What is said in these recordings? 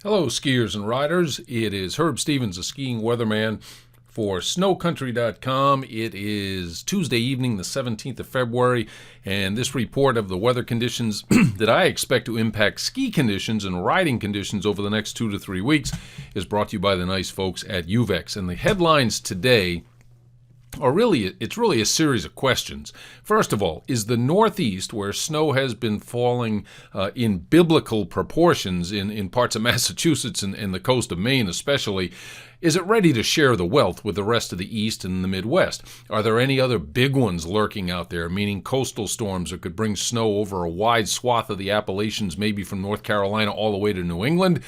Hello, skiers and riders. It is Herb Stevens, a skiing weatherman for snowcountry.com. It is Tuesday evening, the 17th of February, and this report of the weather conditions that I expect to impact ski conditions and riding conditions over the next 2 to 3 weeks is brought to you by the nice folks at UVEX. And the headlines today it's really a series of questions. First of all, is the Northeast, where snow has been falling in biblical proportions in parts of Massachusetts and the coast of Maine especially, is it ready to share the wealth with the rest of the East and the Midwest? Are there any other big ones lurking out there, meaning coastal storms that could bring snow over a wide swath of the Appalachians, maybe from North Carolina all the way to New England?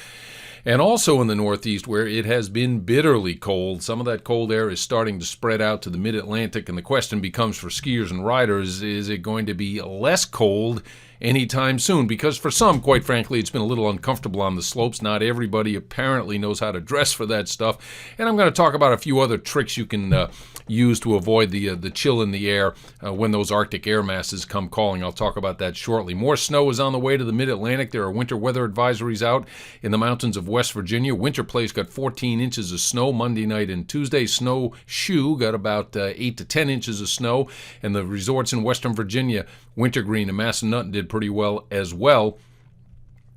And also in the Northeast, where it has been bitterly cold, some of that cold air is starting to spread out to the mid-Atlantic, and the question becomes for skiers and riders, is it going to be less cold anytime soon? Because for some, quite frankly, it's been a little uncomfortable on the slopes. Not everybody apparently knows how to dress for that stuff. And I'm going to talk about a few other tricks you can use to avoid the chill in the air when those Arctic air masses come calling. I'll talk about that shortly. More snow is on the way to the mid-Atlantic. There are winter weather advisories out in the mountains of West Virginia. Winter Place got 14 inches of snow Monday night and Tuesday. Snowshoe got about 8 to 10 inches of snow. And the resorts in Western Virginia, Wintergreen and Massanutten, did pretty well as well.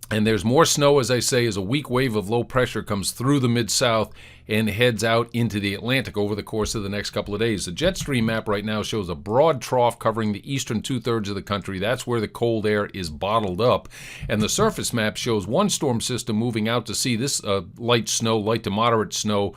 And there's more snow, as I say, as a weak wave of low pressure comes through the Mid-South and heads out into the Atlantic over the course of the next couple of days. The Jetstream map right now shows a broad trough covering the eastern two-thirds of the country. That's where the cold air is bottled up. And the surface map shows one storm system moving out to sea. This light to moderate snow,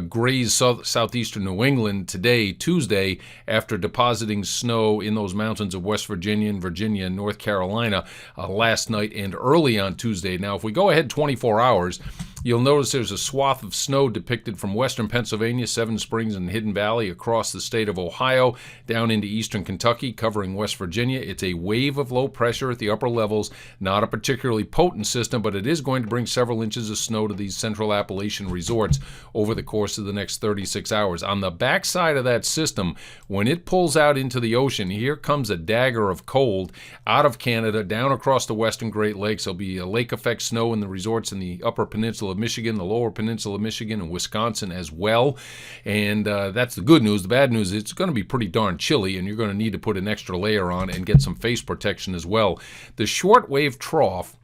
grazed southeastern New England today, Tuesday, after depositing snow in those mountains of West Virginia and North Carolina last night and early on Tuesday. Now, if we go ahead 24 hours, you'll notice there's a swath of snow depicted from western Pennsylvania, Seven Springs, and Hidden Valley across the state of Ohio, down into eastern Kentucky, covering West Virginia. It's a wave of low pressure at the upper levels, not a particularly potent system, but it is going to bring several inches of snow to these central Appalachian resorts over the course of the next 36 hours. On the backside of that system, when it pulls out into the ocean, here comes a dagger of cold out of Canada, down across the western Great Lakes. There'll be a lake effect snow in the resorts in the upper peninsula of Michigan, the lower peninsula of Michigan, and Wisconsin as well. And that's the good news. The bad news is it's going to be pretty darn chilly, and you're going to need to put an extra layer on and get some face protection as well. The shortwave trough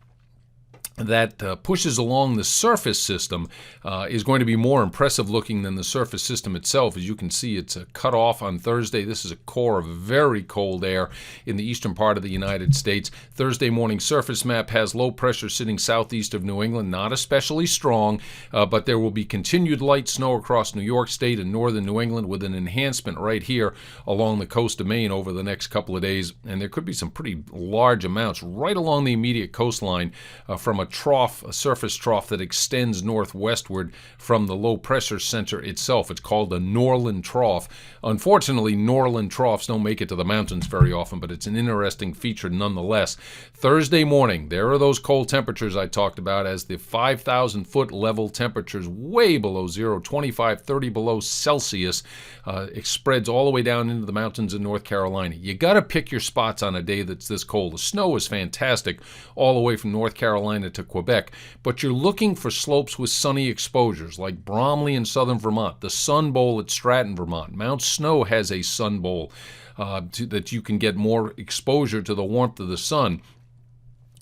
that pushes along the surface system is going to be more impressive looking than the surface system itself. As you can see, it's cut off on Thursday. This is a core of very cold air in the eastern part of the United States. Thursday morning surface map has low pressure sitting southeast of New England, not especially strong, but there will be continued light snow across New York State and northern New England with an enhancement right here along the coast of Maine over the next couple of days. And there could be some pretty large amounts right along the immediate coastline from a surface trough that extends northwestward from the low pressure center itself. It's called the Norland Trough. Unfortunately, Norland troughs don't make it to the mountains very often, but it's an interesting feature nonetheless. Thursday morning, there are those cold temperatures I talked about as the 5,000 foot level temperatures way below zero, 25, 30 below Celsius. It spreads all the way down into the mountains in North Carolina. You got to pick your spots on a day that's this cold. The snow is fantastic all the way from North Carolina to Quebec, but you're looking for slopes with sunny exposures like Bromley in southern Vermont, the Sun Bowl at Stratton, Vermont. Mount Snow has a sun bowl that you can get more exposure to the warmth of the sun.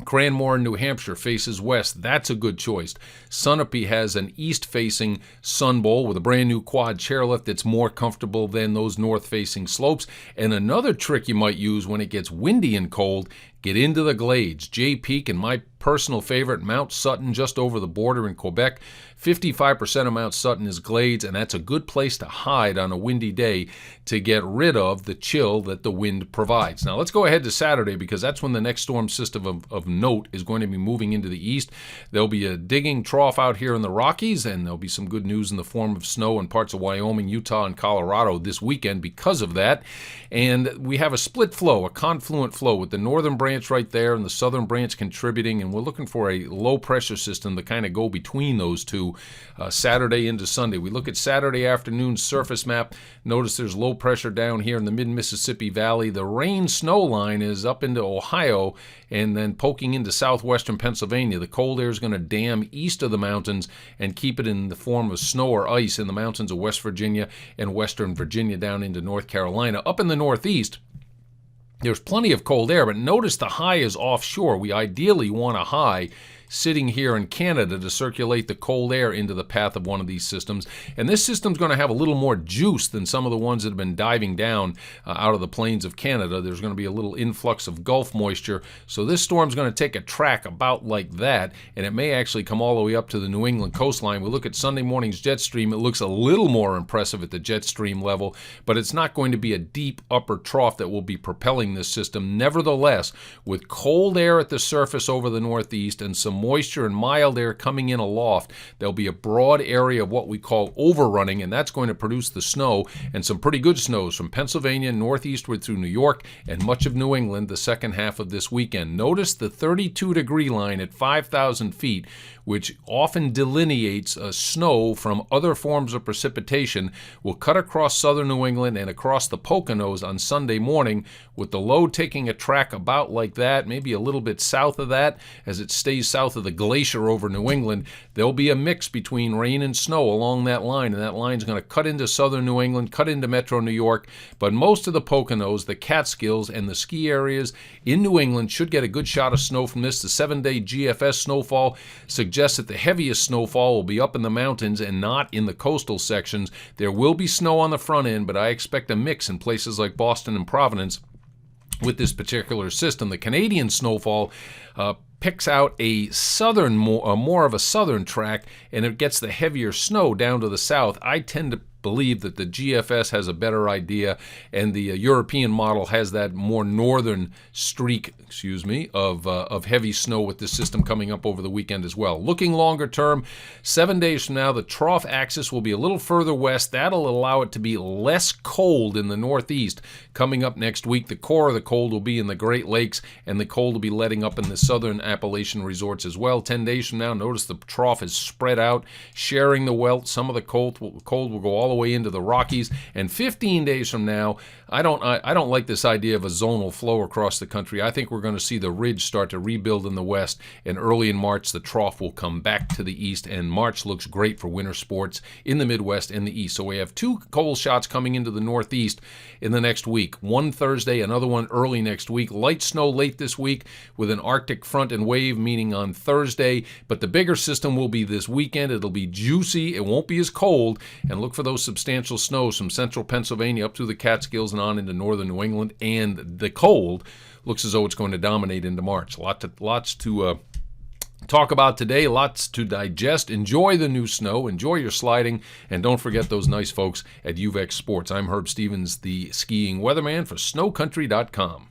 Cranmore in New Hampshire faces west. That's a good choice. Sunapee has an east-facing sun bowl with a brand new quad chairlift that's more comfortable than those north-facing slopes. And another trick you might use when it gets windy and cold, get into the glades. Jay Peak and my personal favorite, Mount Sutton, just over the border in Quebec. 55% of Mount Sutton is glades, and that's a good place to hide on a windy day to get rid of the chill that the wind provides. Now let's go ahead to Saturday, because that's when the next storm system of note is going to be moving into the east. There'll be a digging trough out here in the Rockies, and there'll be some good news in the form of snow in parts of Wyoming, Utah, and Colorado this weekend because of that. And we have a split flow, a confluent flow with the northern branch branch right there and the southern branch contributing, and we're looking for a low-pressure system to kind of go between those two Saturday into Sunday. We look at Saturday afternoon surface map. Notice there's low pressure down here in the mid-Mississippi Valley. The rain-snow line is up into Ohio and then poking into southwestern Pennsylvania. The cold air is going to dam east of the mountains and keep it in the form of snow or ice in the mountains of West Virginia and western Virginia down into North Carolina. Up in the northeast, there's plenty of cold air, but notice the high is offshore. We ideally want a high sitting here in Canada to circulate the cold air into the path of one of these systems. And this system's going to have a little more juice than some of the ones that have been diving down out of the plains of Canada. There's going to be a little influx of Gulf moisture. So this storm's going to take a track about like that, and it may actually come all the way up to the New England coastline. We look at Sunday morning's jet stream. It looks a little more impressive at the jet stream level, but it's not going to be a deep upper trough that will be propelling this system. Nevertheless, with cold air at the surface over the northeast and some moisture and mild air coming in aloft, there'll be a broad area of what we call overrunning, and that's going to produce the snow, and some pretty good snows from Pennsylvania northeastward through New York and much of New England the second half of this weekend. Notice the 32-degree line at 5,000 feet, which often delineates snow from other forms of precipitation, will cut across southern New England and across the Poconos on Sunday morning, with the low taking a track about like that, maybe a little bit south of that as it stays south of the glacier over New England. There'll be a mix between rain and snow along that line, and that line's going to cut into southern New England, cut into metro New York, but most of the Poconos, the Catskills, and the ski areas in New England should get a good shot of snow from this. The 7-day GFS snowfall suggests that the heaviest snowfall will be up in the mountains and not in the coastal sections. There will be snow on the front end, but I expect a mix in places like Boston and Providence with this particular system. The Canadian snowfall picks out a southern, more of a southern track, and it gets the heavier snow down to the south. I tend to believe that the GFS has a better idea, and the European model has that more northern streak, of heavy snow with this system coming up over the weekend as well. Looking longer term, 7 days from now, the trough axis will be a little further west. That'll allow it to be less cold in the northeast. Coming up next week, the core of the cold will be in the Great Lakes, and the cold will be letting up in the southern Appalachian resorts as well. 10 days from now, notice the trough is spread out, sharing the welt. Some of the cold will go all the way into the Rockies, and 15 days from now, I don't like this idea of a zonal flow across the country. I think we're going to see the ridge start to rebuild in the west, and early in March the trough will come back to the east, and March looks great for winter sports in the Midwest and the east. So we have two cold shots coming into the northeast in the next week, one Thursday, another one early next week. Light snow late this week with an Arctic front and wave, meaning on Thursday, but the bigger system will be this weekend. It'll be juicy, it won't be as cold, and look for those substantial snows from central Pennsylvania up through the Catskills and on into northern New England. And the cold looks as though it's going to dominate into March. Lots to talk about today, lots to digest. Enjoy the new snow, enjoy your sliding, and don't forget those nice folks at Uvex Sports. I'm Herb Stevens, the skiing weatherman for snowcountry.com.